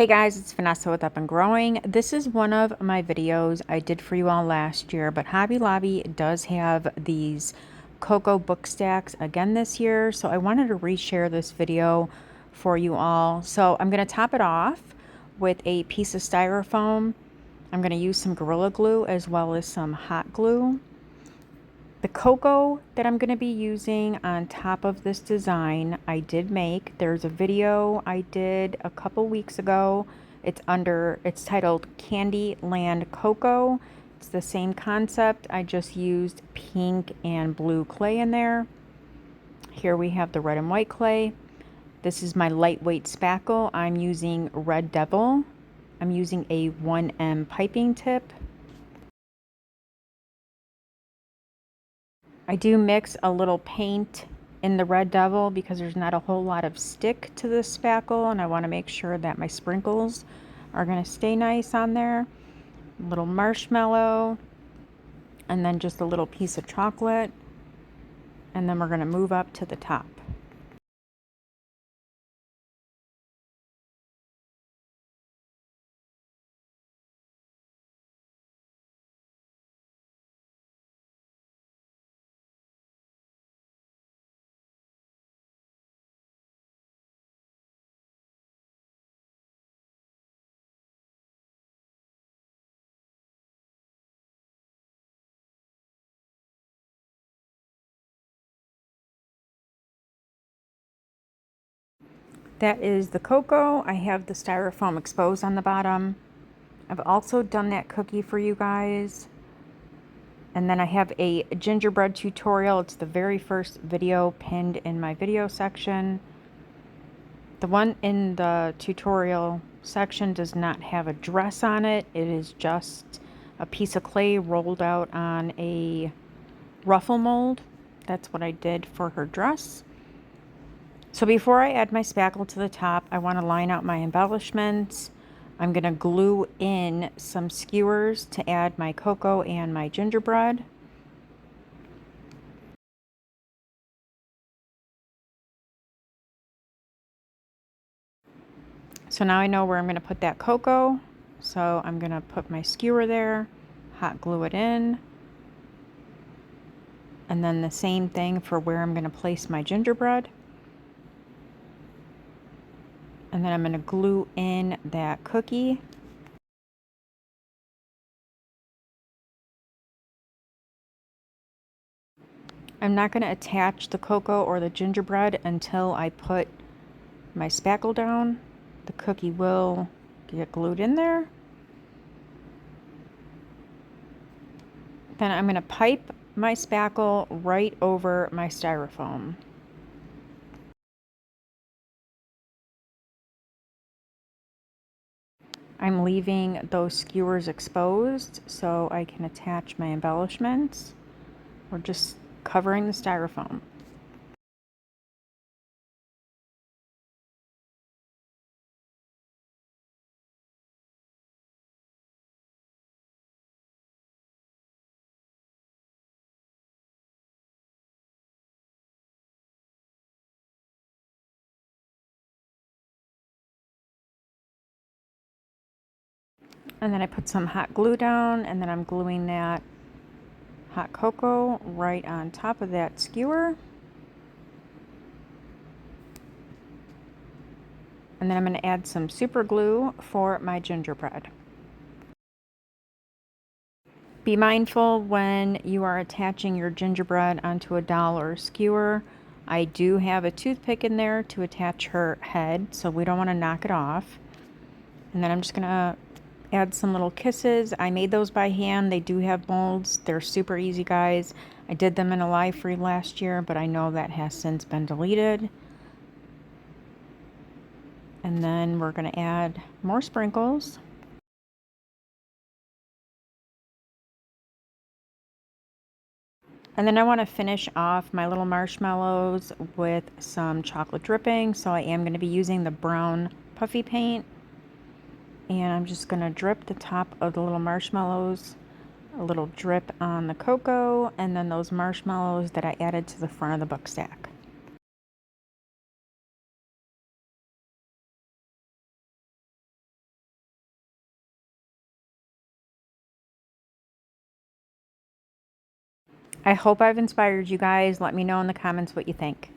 Hey guys, it's Vanessa with Up and Growing. This is one of my videos I did for you all last year, but Hobby Lobby does have these cocoa book stacks again this year, so I wanted to reshare this video for you all. So I'm going to top it off with a piece of styrofoam. I'm going to use some Gorilla Glue as well as some hot glue. The cocoa that I'm going to be using on top of this design, I did make. There's a video I did a couple weeks ago. It's titled Candyland Cocoa. It's the same concept. I just used pink and blue clay in there. Here we have the red and white clay. This is my lightweight spackle. I'm using Red Devil. I'm using a 1M piping tip. I do mix a little paint in the Red Devil because there's not a whole lot of stick to this spackle, and I want to make sure that my sprinkles are going to stay nice on there. A little marshmallow, and then just a little piece of chocolate, and then we're going to move up to the top. That is the cocoa. I have the styrofoam exposed on the bottom. I've also done that cookie for you guys. And then I have a gingerbread tutorial. It's the very first video pinned in my video section. The one in the tutorial section does not have a dress on it. It is just a piece of clay rolled out on a ruffle mold. That's what I did for her dress. So before I add my spackle to the top, I want to line out my embellishments. I'm going to glue in some skewers to add my cocoa and my gingerbread. So now I know where I'm going to put that cocoa. So I'm going to put my skewer there, hot glue it in. And then the same thing for where I'm going to place my gingerbread. And then I'm going to glue in that cookie. I'm not going to attach the cocoa or the gingerbread until I put my spackle down. The cookie will get glued in there. Then I'm going to pipe my spackle right over my styrofoam. I'm leaving those skewers exposed so I can attach my embellishments. We're just covering the styrofoam. And then I put some hot glue down, and then I'm gluing that hot cocoa right on top of that skewer. And then I'm going to add some super glue for my gingerbread. Be mindful when you are attaching your gingerbread onto a doll or skewer. I do have a toothpick in there to attach her head, so we don't want to knock it off. And then I'm just going to add some little kisses. I made those by hand. They do have molds. They're super easy, guys. I did them in a live free last year, but I know that has since been deleted. And then we're going to add more sprinkles. And then I want to finish off my little marshmallows with some chocolate dripping. So I am going to be using the brown puffy paint. And I'm just going to drip the top of the little marshmallows, a little drip on the cocoa, and then those marshmallows that I added to the front of the book stack. I hope I've inspired you guys. Let me know in the comments what you think.